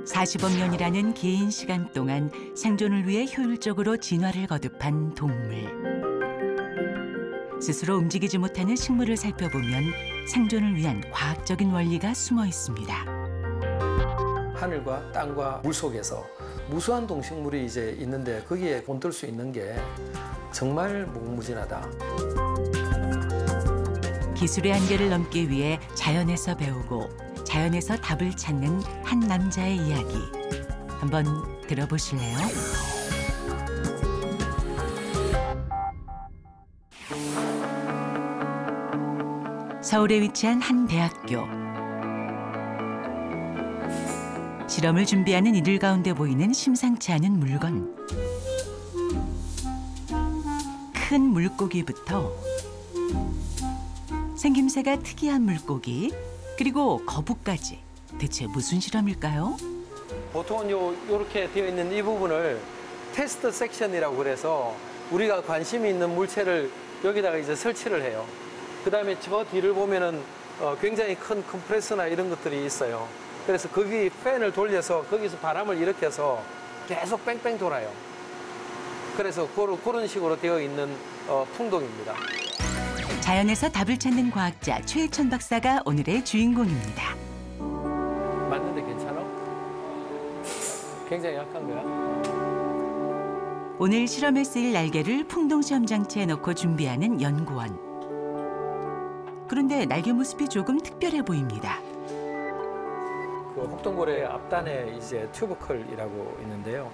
(40억 년이라는) 긴 시간 동안 생존을 위해 효율적으로 진화를 거듭한 동물. 스스로 움직이지 못하는 식물을 살펴보면 생존을 위한 과학적인 원리가 숨어 있습니다. 하늘과 땅과 물 속에서 무수한 동식물이 이제 있는데 거기에 본뜰 수 있는 게 정말 무궁무진하다. 기술의 한계를 넘기 위해 자연에서 배우고 자연에서 답을 찾는 한 남자의 이야기. 한번 들어보실래요? 서울에 위치한 한 대학교. 실험을 준비하는 이들 가운데 보이는 심상치 않은 물건. 큰 물고기부터 생김새가 특이한 물고기, 그리고 거북까지. 대체 무슨 실험일까요? 보통은 이렇게 되어 있는 이 부분을 테스트 섹션이라고 그래서 우리가 관심이 있는 물체를 여기다가 이제 설치를 해요. 그다음에 저 뒤를 보면은 굉장히 큰 컴프레서나 이런 것들이 있어요. 그래서 거기 팬을 돌려서 거기서 바람을 일으켜서 계속 뺑뺑 돌아요. 그래서 그런 식으로 되어 있는 풍동입니다. 자연에서 답을 찾는 과학자 최일천 박사가 오늘의 주인공입니다. 맞는데 괜찮아? 굉장히 약한 거야? 오늘 실험에 쓰일 날개를 풍동 시험 장치에 넣고 준비하는 연구원. 그런데 날개 모습이 조금 특별해 보입니다. 그 혹동고래 앞단에 이제 튜버클이라고 있는데요.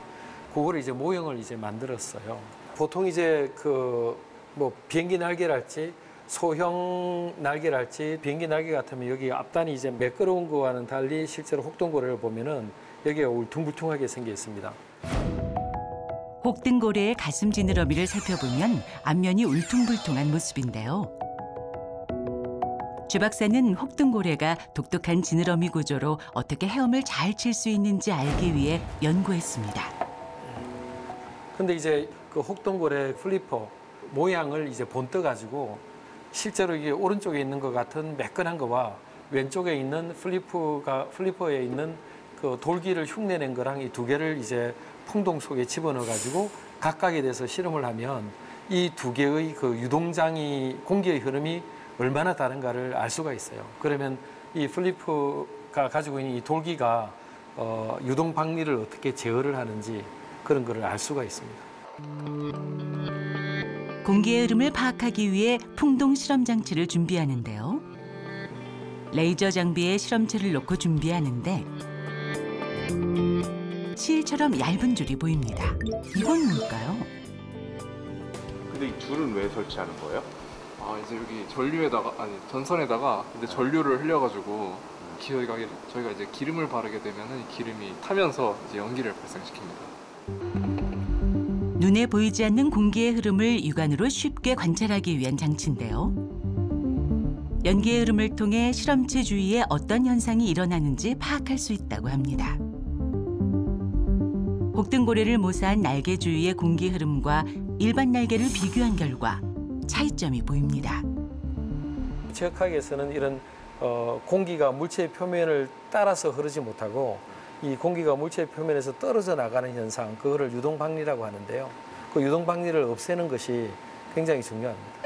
그거를 이제 모형을 이제 만들었어요. 보통 이제 뭐 비행기 날개랄지 소형 날개랄지 비행기 날개 같으면 여기 앞단이 이제 매끄러운 거와는 달리 실제로 혹동고래를 보면은 여기가 울퉁불퉁하게 생겨 있습니다. 혹등고래의 가슴 지느러미를 살펴보면 앞면이 울퉁불퉁한 모습인데요. 최 박사는 혹등고래가 독특한 지느러미 구조로 어떻게 헤엄을 잘 칠 수 있는지 알기 위해 연구했습니다. 근데 이제 그 혹동고래 플리퍼 모양을 이제 본떠 가지고 실제로 이게 오른쪽에 있는 것 같은 매끈한 거와 왼쪽에 있는 플리퍼에 있는 그 돌기를 흉내낸 거랑 이 두 개를 이제 풍동 속에 집어넣어 가지고 각각에 대해서 실험을 하면 이 두 개의 그 유동장이 공기의 흐름이 얼마나 다른가를 알 수가 있어요. 그러면 이 플리퍼가 가지고 있는 이 돌기가 유동 박리를 어떻게 제어를 하는지 그런 거를 알 수가 있습니다. 공기의 흐름을 파악하기 위해 풍동 실험 장치를 준비하는데요. 레이저 장비에 실험체를 놓고 준비하는데 실처럼 얇은 줄이 보입니다. 이건 뭘까요? 근데 이 줄은 왜 설치하는 거예요? 이제 여기 전선에다가 근데 전류를 흘려가지고 저희가 이제 기름을 바르게 되면은 기름이 타면서 이제 연기를 발생시킵니다. 눈에 보이지 않는 공기의 흐름을 육안으로 쉽게 관찰하기 위한 장치인데요. 연기의 흐름을 통해 실험체 주위에 어떤 현상이 일어나는지 파악할 수 있다고 합니다. 혹등고래를 모사한 날개 주위의 공기 흐름과 일반 날개를 비교한 결과 차이점이 보입니다. 지역학에서는 이런 공기가 물체의 표면을 따라서 흐르지 못하고 이 공기가 물체의 표면에서 떨어져 나가는 현상, 그거를 유동박리라고 하는데요. 그 유동박리를 없애는 것이 굉장히 중요합니다.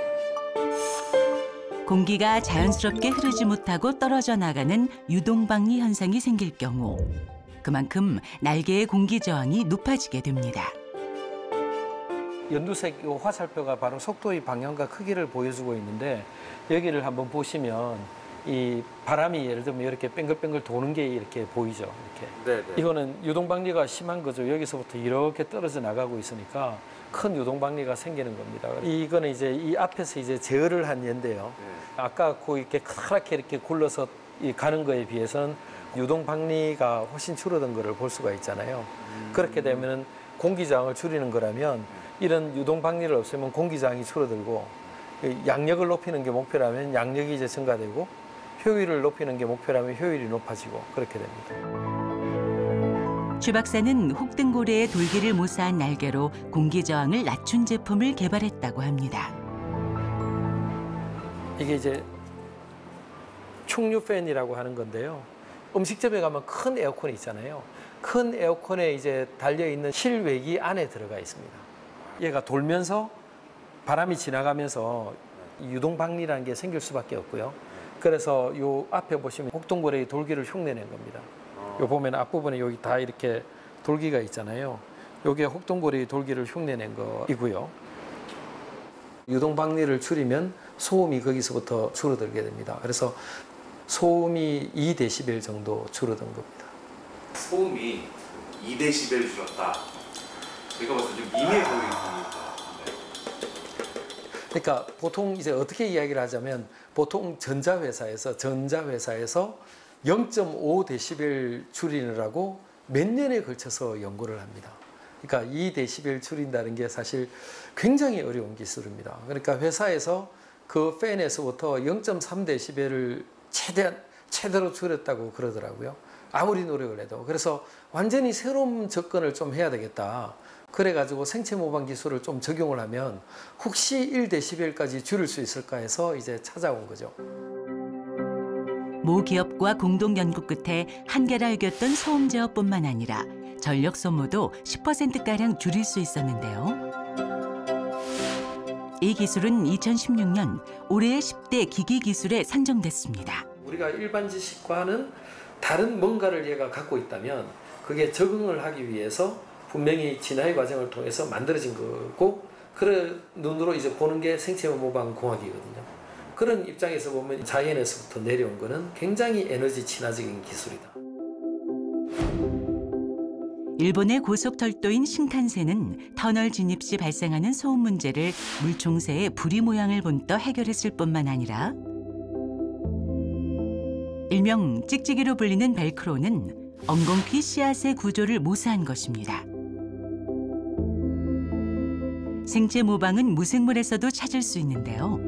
공기가 자연스럽게 흐르지 못하고 떨어져 나가는 유동박리 현상이 생길 경우 그만큼 날개의 공기 저항이 높아지게 됩니다. 연두색 이 화살표가 바로 속도의 방향과 크기를 보여주고 있는데 여기를 한번 보시면 이 바람이 예를 들면 이렇게 뱅글뱅글 도는 게 이렇게 보이죠. 이렇게. 네네. 이거는 유동박리가 심한 거죠. 여기서부터 이렇게 떨어져 나가고 있으니까 큰 유동박리가 생기는 겁니다. 이거는 이제 이 앞에서 이제 제어를 한 예인데요. 네. 아까 그 이렇게 카랗게 이렇게 굴러서 가는 거에 비해서는 유동박리가 훨씬 줄어든 거를 볼 수가 있잖아요. 그렇게 되면은 공기저항을 줄이는 거라면 이런 유동박리를 없애면 공기저항이 줄어들고 양력을 높이는 게 목표라면 양력이 이제 증가되고 효율을 높이는 게 목표라면 효율이 높아지고 그렇게 됩니다. 최 박사는 혹등고래의 돌기를 모사한 날개로 공기 저항을 낮춘 제품을 개발했다고 합니다. 이게 이제 충류팬이라고 하는 건데요. 음식점에 가면 큰 에어컨이 있잖아요. 큰 에어컨에 이제 달려있는 실외기 안에 들어가 있습니다. 얘가 돌면서 바람이 지나가면서 유동박리라는 게 생길 수밖에 없고요. 그래서 요 앞에 보시면 혹동고래의 돌기를 흉내낸 겁니다. 요 보면 앞부분에 여기 다 이렇게 돌기가 있잖아요. 요게 혹동고래의 돌기를 흉내낸 거이고요. 유동박리를 줄이면 소음이 거기서부터 줄어들게 됩니다. 그래서 소음이 2dB 정도 줄어든 겁니다. 소음이 2dB 줄었다. 제가 봤을 때 좀 미미해 보입니다. 그러니까 보통 이제 어떻게 이야기를 하자면 보통 전자회사에서 0.5dB 줄이느라고 몇 년에 걸쳐서 연구를 합니다. 그러니까 2dB 줄인다는 게 사실 굉장히 어려운 기술입니다. 그러니까 회사에서 그 팬에서부터 0.3dB를 최대로 줄였다고 그러더라고요. 아무리 노력을 해도. 그래서 완전히 새로운 접근을 좀 해야 되겠다. 그래가지고 생체 모방 기술을 좀 적용을 하면 혹시 1dB까지 줄일 수 있을까 해서 이제 찾아온 거죠. 모 기업과 공동 연구 끝에 한계라 여겼던 소음 제어뿐만 아니라 전력 소모도 10%가량 줄일 수 있었는데요. 이 기술은 2016년 올해의 10대 기기 기술에 선정됐습니다. 우리가 일반 지식과는 다른 뭔가를 얘가 갖고 있다면 그게 적응을 하기 위해서 분명히 진화의 과정을 통해서 만들어진 거고 그런 눈으로 이제 보는 게 생체 모방 공학이거든요. 그런 입장에서 보면 자연에서부터 내려온 거는 굉장히 에너지 친화적인 기술이다. 일본의 고속철도인 신칸센은 터널 진입 시 발생하는 소음 문제를 물총새의 부리 모양을 본떠 해결했을 뿐만 아니라 일명 찍찍이로 불리는 벨크로는 엉겅퀴 씨앗의 구조를 모사한 것입니다. 생체 모방은 무생물에서도 찾을 수 있는데요.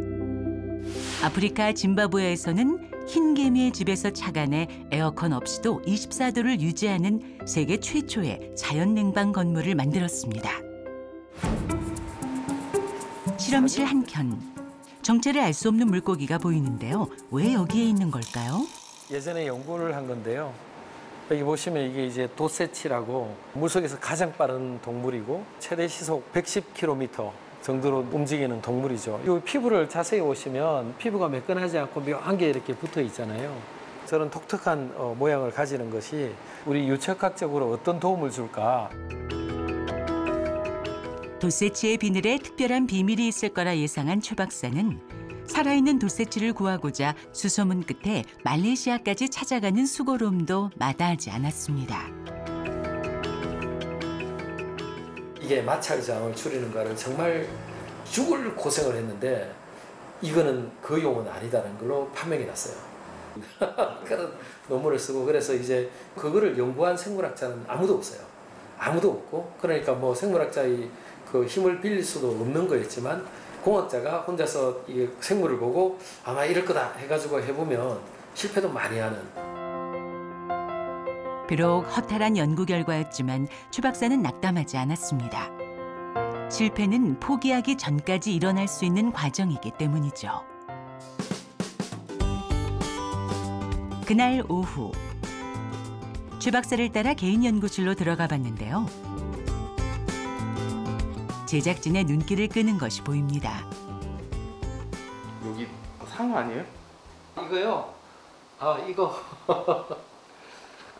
아프리카 짐바브웨에서는 흰 개미의 집에서 착안해 에어컨 없이도 24도를 유지하는 세계 최초의 자연 냉방 건물을 만들었습니다. 실험실 한켠, 정체를 알 수 없는 물고기가 보이는데요. 왜 여기에 있는 걸까요? 예전에 연구를 한 건데요. 여기 보시면 이게 이제 도세치라고 물속에서 가장 빠른 동물이고 최대 시속 110km 정도로 움직이는 동물이죠. 이 피부를 자세히 보시면 피부가 매끈하지 않고 묘한 게 이렇게 붙어 있잖아요. 저런 독특한 모양을 가지는 것이 우리 유척학적으로 어떤 도움을 줄까? 도세치의 비늘에 특별한 비밀이 있을 거라 예상한 최 박사는 살아있는 도세치를 구하고자 수소문 끝에 말레이시아까지 찾아가는 수고로움도 마다하지 않았습니다. 이게 마찰장을 줄이는 거를 정말 죽을 고생을 했는데 이거는 그 용어는 아니다라는 걸로 판명이 났어요. 그런 논문을 쓰고 그래서 이제 그거를 연구한 생물학자는 아무도 없어요. 아무도 없고 그러니까 뭐 생물학자의 그 힘을 빌릴 수도 없는 거였지만 공학자가 혼자서 이 생물을 보고 아마 이럴 거다 해가지고 해보면 실패도 많이 하는. 비록 허탈한 연구 결과였지만 최 박사는 낙담하지 않았습니다. 실패는 포기하기 전까지 일어날 수 있는 과정이기 때문이죠. 그날 오후, 최 박사를 따라 개인 연구실로 들어가 봤는데요. 제작진의 눈길을 끄는 것이 보입니다. 여기 상어 아니에요? 이거요? 아 이거.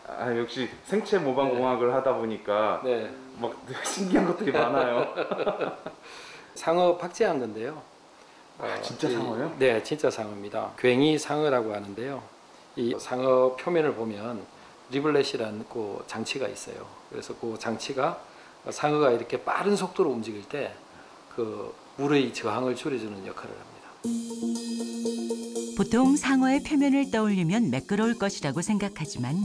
아 역시 생체 모방 공학을 하다 보니까 네. 막 신기한 것들이 많아요. 상어 박제한 건데요. 진짜 상어요? 네, 진짜 상어입니다. 괭이 상어라고 하는데요. 이 상어 표면을 보면 리블렛이라는 그 장치가 있어요. 그래서 그 장치가 상어가 이렇게 빠른 속도로 움직일 때 그 물의 저항을 줄여주는 역할을 합니다. 보통 상어의 표면을 떠올리면 매끄러울 것이라고 생각하지만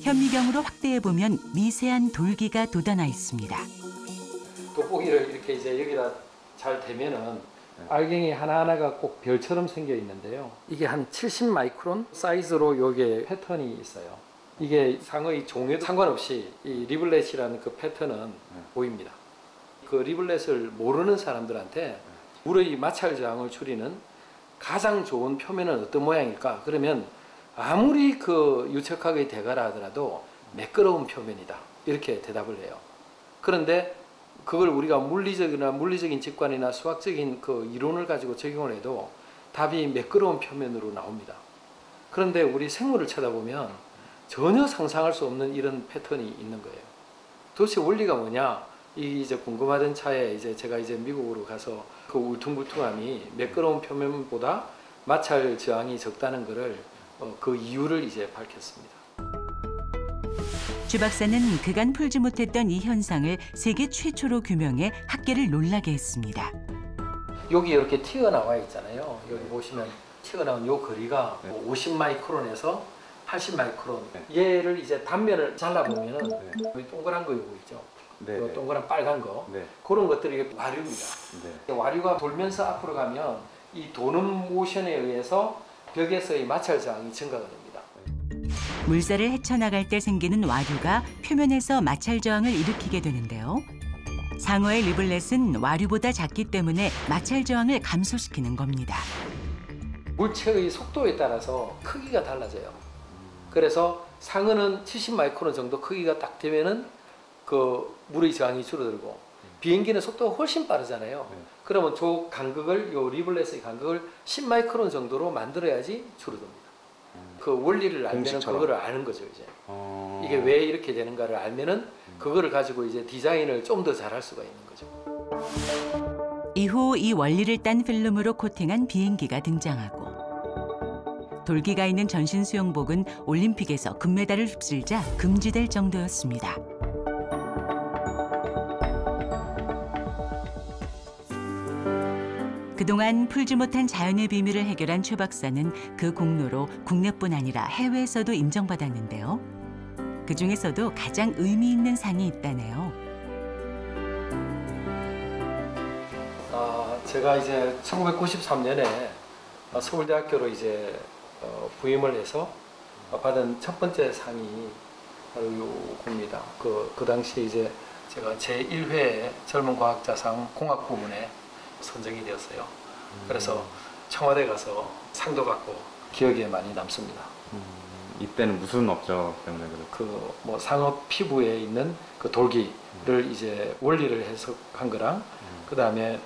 현미경으로 확대해 보면 미세한 돌기가 돋아나 있습니다. 돋보기를 이렇게 이제 여기다 잘 대면은 알갱이 하나하나가 꼭 별처럼 생겨 있는데요. 이게 한 70 마이크론 사이즈로 여기에 패턴이 있어요. 이게 상어의 종에도 상관없이 이 리블렛이라는 그 패턴은 보입니다. 그 리블렛을 모르는 사람들한테 물의 마찰 저항을 줄이는 가장 좋은 표면은 어떤 모양일까? 그러면 아무리 그 유착하게 되거라 하더라도 매끄러운 표면이다. 이렇게 대답을 해요. 그런데 그걸 우리가 물리적인 직관이나 수학적인 그 이론을 가지고 적용을 해도 답이 매끄러운 표면으로 나옵니다. 그런데 우리 생물을 쳐다보면 전혀 상상할 수 없는 이런 패턴이 있는 거예요. 도대체 원리가 뭐냐? 이 이제 궁금하던 차에 이제 제가 이제 미국으로 가서 그 울퉁불퉁함이 매끄러운 표면보다 마찰 저항이 적다는 거를 그 이유를 이제 밝혔습니다. 주 박사는 그간 풀지 못했던 이 현상을 세계 최초로 규명해 학계를 놀라게 했습니다. 여기 이렇게 튀어나와 있잖아요. 여기 보시면 튀어나온 이 거리가 50마이크론에서 80마이크론. 얘를 이제 단면을 잘라보면은 여기 동그란 거 이거 있죠. 요 동그란 빨간 거. 그런 것들이 와류입니다. 와류가 돌면서 앞으로 가면 이 도는 모션에 의해서 벽에서의 마찰 저항이 증가가 됩니다. 물살을 헤쳐나갈 때 생기는 와류가 표면에서 마찰 저항을 일으키게 되는데요. 상어의 리블렛은 와류보다 작기 때문에 마찰 저항을 감소시키는 겁니다. 물체의 속도에 따라서 크기가 달라져요. 그래서 상어는 70마이크론 정도 크기가 딱 되면은 그 물의 저항이 줄어들고 비행기는 속도가 훨씬 빠르잖아요. 그러면 저 간극을, 요 리블렛의 간극을 10마이크론 정도로 만들어야지 줄어듭니다. 그 원리를 알면은 공식처럼. 그거를 아는 거죠, 이제. 이게 왜 이렇게 되는가를 알면은 그거를 가지고 이제 디자인을 좀 더 잘할 수가 있는 거죠. 이후 이 원리를 딴 필름으로 코팅한 비행기가 등장하고 돌기가 있는 전신 수영복은 올림픽에서 금메달을 휩쓸자 금지될 정도였습니다. 그동안 풀지 못한 자연의 비밀을 해결한 최 박사는 그 공로로 국내뿐 아니라 해외에서도 인정받았는데요. 그중에서도 가장 의미 있는 상이 있다네요. 제가 이제 1993년에 서울대학교로 이제 부임을 해서 받은 첫 번째 상이 바로 요겁니다. 그 당시에 이제 제가 제1회 젊은 과학자상 공학 부문에 선정이 되었어요. 그래서 청와대 가서 상도 받고 기억에 많이 남습니다. 이때는 무슨 업적 때문에 그 뭐 상어 피부에 있는 그 돌기를 이제 원리를 해석한 거랑 그 다음에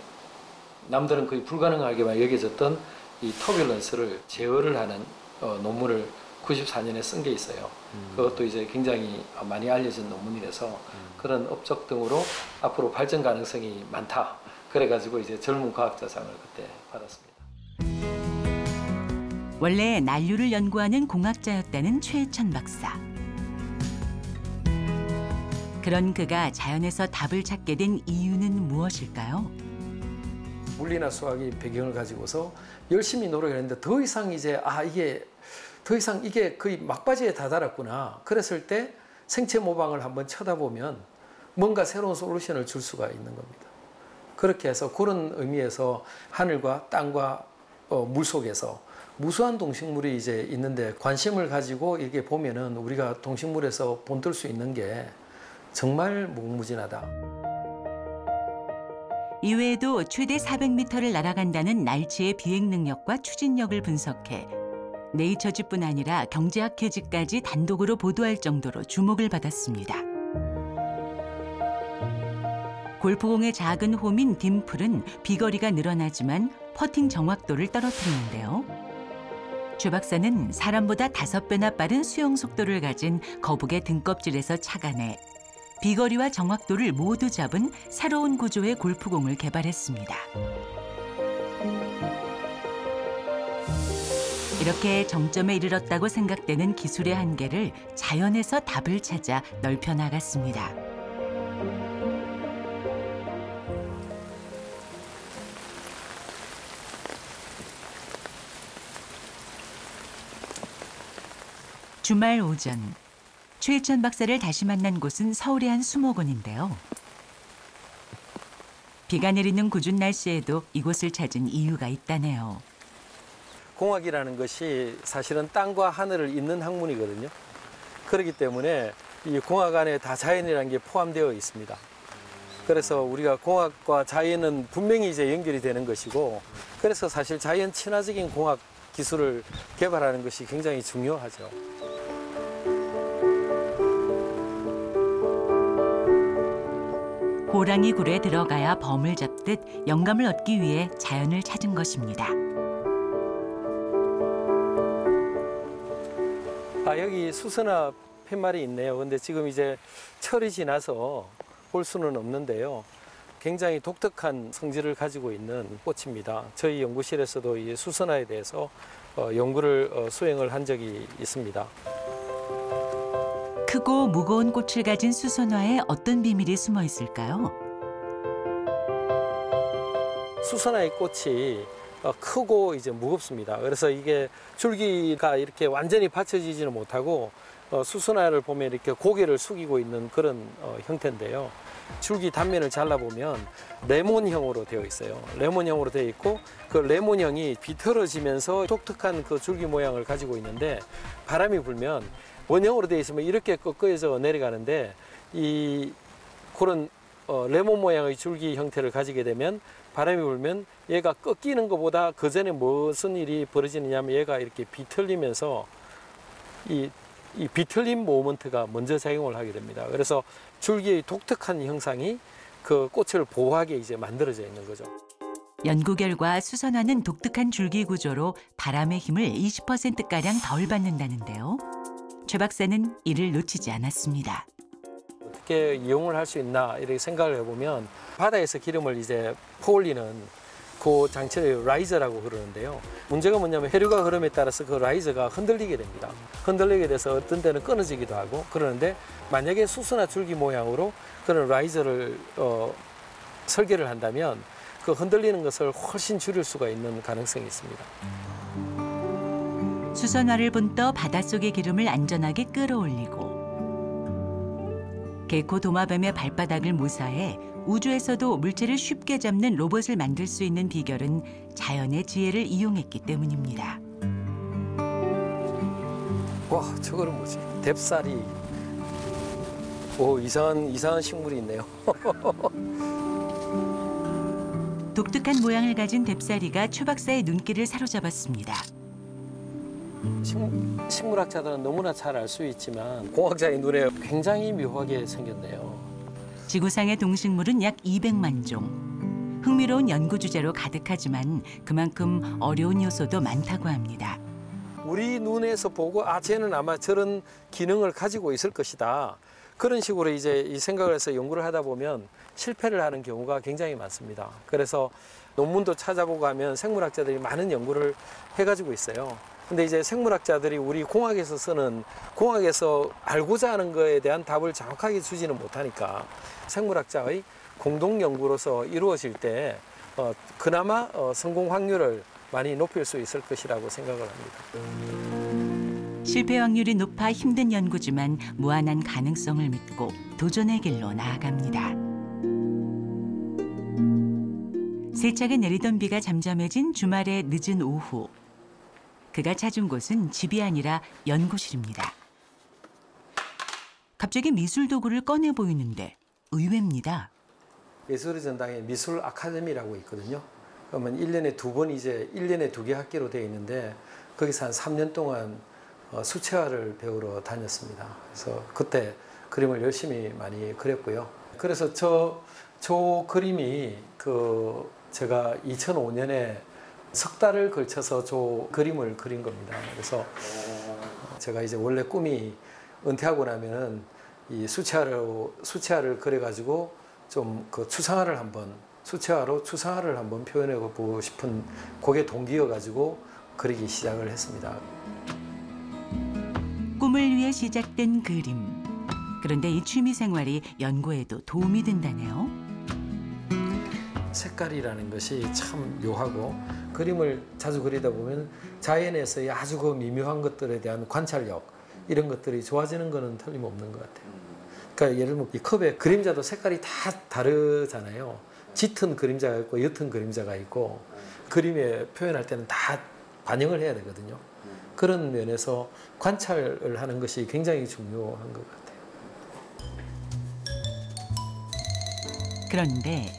남들은 거의 불가능하게만 여겨졌던 이 터뷸런스를 제어를 하는 논문을 94년에 쓴 게 있어요. 그것도 이제 굉장히 많이 알려진 논문이라서 그런 업적 등으로 앞으로 발전 가능성이 많다. 그래가지고 이제 젊은 과학자상을 그때 받았습니다. 원래 난류를 연구하는 공학자였다는 최천 박사. 그런 그가 자연에서 답을 찾게 된 이유는 무엇일까요? 물리나 수학의 배경을 가지고서 열심히 노력을 했는데 더 이상 이제 이게 거의 막바지에 다다랐구나. 그랬을 때 생체 모방을 한번 쳐다보면 뭔가 새로운 솔루션을 줄 수가 있는 겁니다. 그렇게 해서 그런 의미에서 하늘과 땅과 물 속에서 무수한 동식물이 이제 있는데 관심을 가지고 이렇게 보면은 우리가 동식물에서 본뜰 수 있는 게 정말 무궁무진하다. 이외에도 최대 400m를 날아간다는 날치의 비행 능력과 추진력을 분석해 네이처지뿐 아니라 경제학회지까지 단독으로 보도할 정도로 주목을 받았습니다. 골프공의 작은 홈인 딤플은 비거리가 늘어나지만 퍼팅 정확도를 떨어뜨리는데요. 최 박사는 사람보다 5배나 빠른 수영 속도를 가진 거북의 등껍질에서 착안해 비거리와 정확도를 모두 잡은 새로운 구조의 골프공을 개발했습니다. 이렇게 정점에 이르렀다고 생각되는 기술의 한계를 자연에서 답을 찾아 넓혀 나갔습니다. 주말 오전, 최천 박사를 다시 만난 곳은 서울의 한 수목원인데요. 비가 내리는 궂은 날씨에도 이곳을 찾은 이유가 있다네요. 공학이라는 것이 사실은 땅과 하늘을 잇는 학문이거든요. 그렇기 때문에 이 공학 안에 다 자연이라는 게 포함되어 있습니다. 그래서 우리가 공학과 자연은 분명히 이제 연결이 되는 것이고, 그래서 사실 자연 친화적인 공학 기술을 개발하는 것이 굉장히 중요하죠. 호랑이 굴에 들어가야 범을 잡듯 영감을 얻기 위해 자연을 찾은 것입니다. 여기 수선화 팻말이 있네요. 근데 지금 이제 철이 지나서 볼 수는 없는데요. 굉장히 독특한 성질을 가지고 있는 꽃입니다. 저희 연구실에서도 이 수선화에 대해서 연구를 수행을 한 적이 있습니다. 크고 무거운 꽃을 가진 수선화에 어떤 비밀이 숨어 있을까요? 수선화의 꽃이 크고 이제 무겁습니다. 그래서 이게 줄기가 이렇게 완전히 받쳐지지는 못하고 수선화를 보면 이렇게 고개를 숙이고 있는 그런 형태인데요. 줄기 단면을 잘라보면 레몬형으로 되어 있어요. 레몬형으로 되어 있고 그 레몬형이 비틀어지면서 독특한 그 줄기 모양을 가지고 있는데 바람이 불면 원형으로 되어 있으면 이렇게 꺾여져 내려가는데 이 그런 레몬 모양의 줄기 형태를 가지게 되면 바람이 불면 얘가 꺾이는 것보다 그 전에 무슨 일이 벌어지느냐면 얘가 이렇게 비틀리면서 이 비틀림 모먼트가 먼저 작용을 하게 됩니다. 그래서 줄기의 독특한 형상이 그 꽃을 보호하게 이제 만들어져 있는 거죠. 연구 결과 수선화는 독특한 줄기 구조로 바람의 힘을 20%가량 덜 받는다는데요. 최 박사는 이를 놓치지 않았습니다. 어떻게 이용을 할 수 있나 이렇게 생각을 해보면 바다에서 기름을 이제 퍼올리는 그 장치를 라이저라고 그러는데요. 문제가 뭐냐면 해류가 흐름에 따라서 그 라이저가 흔들리게 됩니다. 흔들리게 돼서 어떤 데는 끊어지기도 하고 그러는데 만약에 수선화 줄기 모양으로 그런 라이저를 설계를 한다면 그 흔들리는 것을 훨씬 줄일 수가 있는 가능성이 있습니다. 수선화를 본떠 바닷속의 기름을 안전하게 끌어올리고 개코 도마뱀의 발바닥을 모사해 우주에서도 물체를 쉽게 잡는 로봇을 만들 수 있는 비결은 자연의 지혜를 이용했기 때문입니다. 와, 저거는 뭐지? 뎁사리. 오, 이상한 식물이 있네요. 독특한 모양을 가진 뎁사리가 최 박사의 눈길을 사로잡았습니다. 식물학자들은 너무나 잘 알 수 있지만 공학자의 눈에 굉장히 묘하게 생겼네요. 지구상의 동식물은 약 200만 종. 흥미로운 연구 주제로 가득하지만 그만큼 어려운 요소도 많다고 합니다. 우리 눈에서 보고 쟤는 아마 저런 기능을 가지고 있을 것이다. 그런 식으로 이제 이 생각을 해서 연구를 하다 보면 실패를 하는 경우가 굉장히 많습니다. 그래서 논문도 찾아보고 하면 생물학자들이 많은 연구를 해가지고 있어요. 근데 이제 생물학자들이 우리 공학에서 쓰는 공학에서 알고자 하는 거에 대한 답을 정확하게 주지는 못하니까 생물학자의 공동 연구로서 이루어질 때 그나마 성공 확률을 많이 높일 수 있을 것이라고 생각을 합니다. 실패 확률이 높아 힘든 연구지만 무한한 가능성을 믿고 도전의 길로 나아갑니다. 세차게 내리던 비가 잠잠해진 주말의 늦은 오후. 그가 찾은 곳은 집이 아니라 연구실입니다. 갑자기 미술 도구를 꺼내 보이는데 의외입니다. 예술의 전당에 미술 아카데미라고 있거든요. 그러면 1년에 2번 이제 1년에 2개 학기로 되어 있는데 거기서 한 3년 동안 수채화를 배우러 다녔습니다. 그래서 그때 그림을 열심히 많이 그렸고요. 그래서 저 그림이 제가 2005년에 석 달을 걸쳐서 저 그림을 그린 겁니다. 그래서 제가 이제 원래 꿈이 은퇴하고 나면은 이 수채화를 그려가지고 좀 그 추상화를 수채화로 추상화를 한번 표현해 보고 싶은 그게 동기여가지고 그리기 시작을 했습니다. 꿈을 위해 시작된 그림. 그런데 이 취미 생활이 연구에도 도움이 된다네요. 색깔이라는 것이 참 묘하고 그림을 자주 그리다 보면 자연에서의 아주 그 미묘한 것들에 대한 관찰력 이런 것들이 좋아지는 거는 틀림없는 것 같아요. 그러니까 예를 들면 이 컵의 그림자도 색깔이 다 다르잖아요. 짙은 그림자가 있고 옅은 그림자가 있고 그림에 표현할 때는 다 반영을 해야 되거든요. 그런 면에서 관찰을 하는 것이 굉장히 중요한 것 같아요. 그런데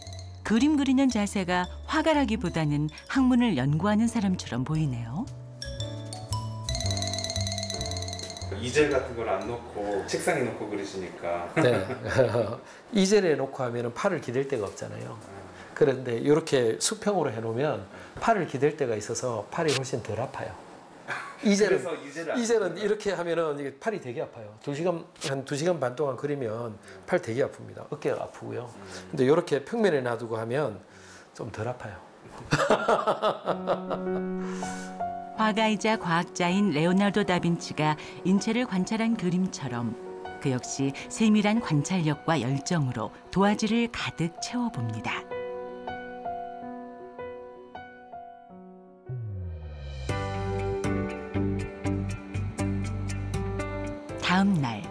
그림 그리는 자세가 화가라기보다는 학문을 연구하는 사람처럼 보이네요. 이젤 같은 걸 안 놓고 책상에 놓고 그리시니까. 네. 이젤에 놓고 하면 팔을 기댈 데가 없잖아요. 그런데 이렇게 수평으로 해놓으면 팔을 기댈 데가 있어서 팔이 훨씬 덜 아파요. 이젤은 이렇게 하면은 이게 팔이 되게 아파요. 한 2시간 반 동안 그리면 팔 되게 아픕니다. 어깨가 아프고요. 근데 이렇게 평면에 놔두고 하면 좀 덜 아파요. 화가이자 과학자인 레오나르도 다빈치가 인체를 관찰한 그림처럼 그 역시 세밀한 관찰력과 열정으로 도화지를 가득 채워봅니다. 다음 날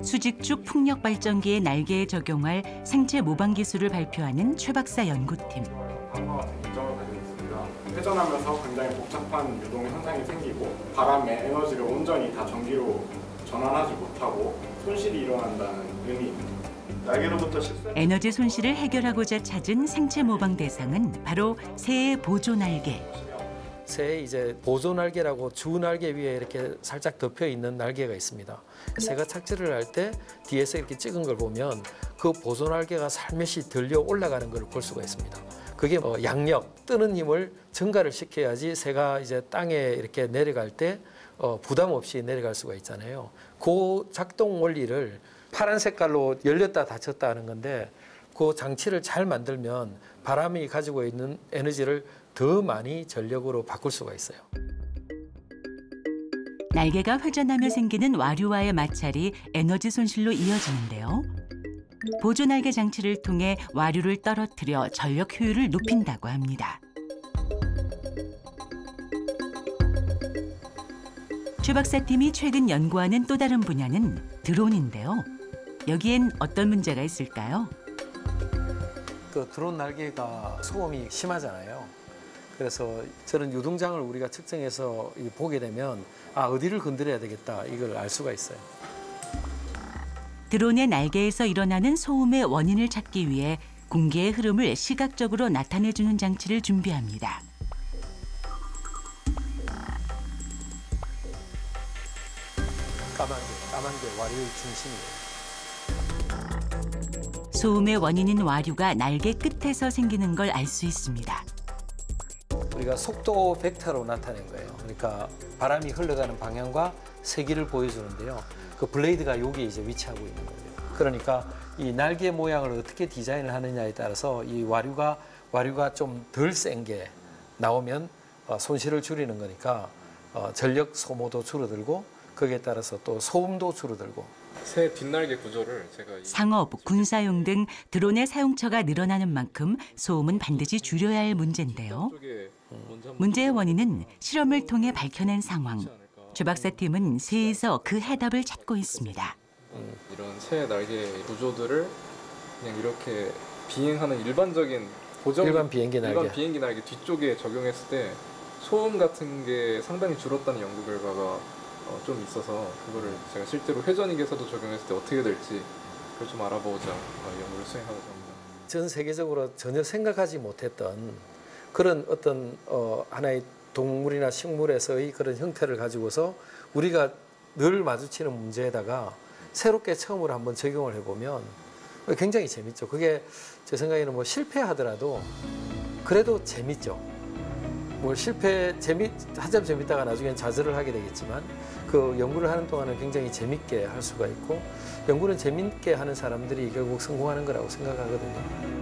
수직축 풍력 발전기의 날개에 적용할 생체 모방 기술을 발표하는 최 박사 연구팀. 다음과 같은 이점을 가지고 있습니다. 회전하면서 굉장히 복잡한 유동 현상이 생기고 바람의 에너지를 온전히 다 전기로 전환하지 못하고 손실이 일어난다는 의미입니다. 날개로부터 에너지 손실을 해결하고자 찾은 생체 모방 대상은 바로 새의 보조 날개. 새의 이제 보조 날개라고 주 날개 위에 이렇게 살짝 덮여 있는 날개가 있습니다. 새가 착지를 할 때 뒤에서 이렇게 찍은 걸 보면 그 보조 날개가 살며시 들려 올라가는 걸 볼 수가 있습니다. 그게 양력, 뜨는 힘을 증가를 시켜야지 새가 이제 땅에 이렇게 내려갈 때 부담 없이 내려갈 수가 있잖아요. 그 작동 원리를 파란 색깔로 열렸다 닫혔다 하는 건데 그 장치를 잘 만들면 바람이 가지고 있는 에너지를 더 많이 전력으로 바꿀 수가 있어요. 날개가 회전하며 생기는 와류와의 마찰이 에너지 손실로 이어지는데요. 보조 날개 장치를 통해 와류를 떨어뜨려 전력 효율을 높인다고 합니다. 최 박사팀이 최근 연구하는 또 다른 분야는 드론인데요. 여기엔 어떤 문제가 있을까요? 그 드론 날개가 소음이 심하잖아요. 그래서 저런 유동장을 우리가 측정해서 보게 되면 어디를 건드려야 되겠다 이걸 알 수가 있어요. 드론의 날개에서 일어나는 소음의 원인을 찾기 위해 공기의 흐름을 시각적으로 나타내주는 장치를 준비합니다. 까만 게 와류의 중심이에요. 소음의 원인인 와류가 날개 끝에서 생기는 걸 알 수 있습니다. 우리가 속도 벡터로 나타낸 거예요. 그러니까 바람이 흘러가는 방향과 세기를 보여주는데요. 그 블레이드가 여기에 이제 위치하고 있는 거예요. 그러니까 이 날개 모양을 어떻게 디자인을 하느냐에 따라서 이 와류가 좀 덜 센 게 나오면 손실을 줄이는 거니까 전력 소모도 줄어들고 거기에 따라서 또 소음도 줄어들고. 새 뒷날개 구조를 제가 상업, 군사용 등 드론의 사용처가 늘어나는 만큼 소음은 반드시 줄여야 할 문제인데요. 문제의 원인은 실험을 통해 밝혀낸 상황. 최 박사팀은 새에서 그 해답을 찾고 있습니다. 이런 새 날개 구조들을 그냥 이렇게 비행하는 일반적인 일반 비행기 날개 뒤쪽에 적용했을 때 소음 같은 게 상당히 줄었다는 연구 결과가 좀 있어서 그거를 제가 실제로 회전익에서도 적용했을 때 어떻게 될지 그걸 좀 알아보고자 연구를 수행하고자 합니다. 전 세계적으로 전혀 생각하지 못했던 그런 어떤 하나의 동물이나 식물에서의 그런 형태를 가지고서 우리가 늘 마주치는 문제에다가 새롭게 처음으로 한번 적용을 해보면 굉장히 재밌죠. 그게 제 생각에는 뭐 실패하더라도 그래도 재밌죠. 뭐 한참 재밌다가 나중엔 좌절을 하게 되겠지만 그 연구를 하는 동안은 굉장히 재밌게 할 수가 있고 연구는 재밌게 하는 사람들이 결국 성공하는 거라고 생각하거든요.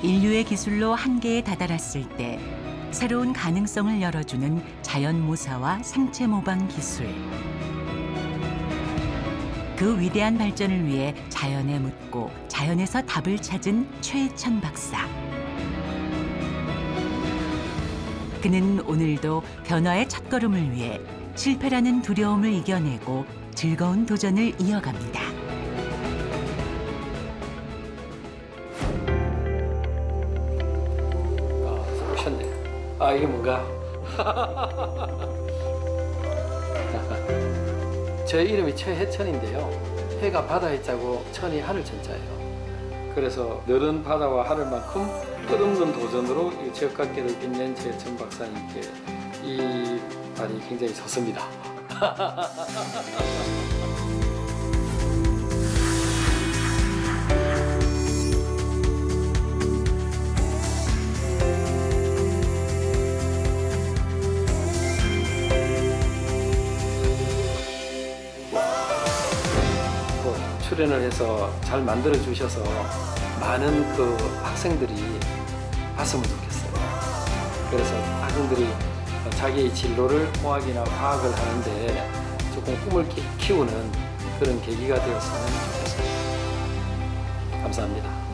인류의 기술로 한계에 다다랐을 때 새로운 가능성을 열어주는 자연 모사와 생체 모방 기술. 그 위대한 발전을 위해 자연에 묻고 자연에서 답을 찾은 최혜천 박사. 그는 오늘도 변화의 첫걸음을 위해 실패라는 두려움을 이겨내고 즐거운 도전을 이어갑니다. 오셨네. 이게 뭔가? 제 이름이 최혜천인데요. 해가 바다에 자고 천이 하늘 천자예요. 그래서 너른 바다와 하늘만큼 끝없는 도전으로 이 지역각계를 빛낸 제 전 박사님께 이 발이 굉장히 섰습니다. 출연을 해서 잘 만들어 주셔서 많은 그 학생들이 봤으면 좋겠어요. 그래서 학생들이 자기의 진로를 공학이나 과학을 하는데 조금 꿈을 키우는 그런 계기가 되었으면 좋겠습니다. 감사합니다.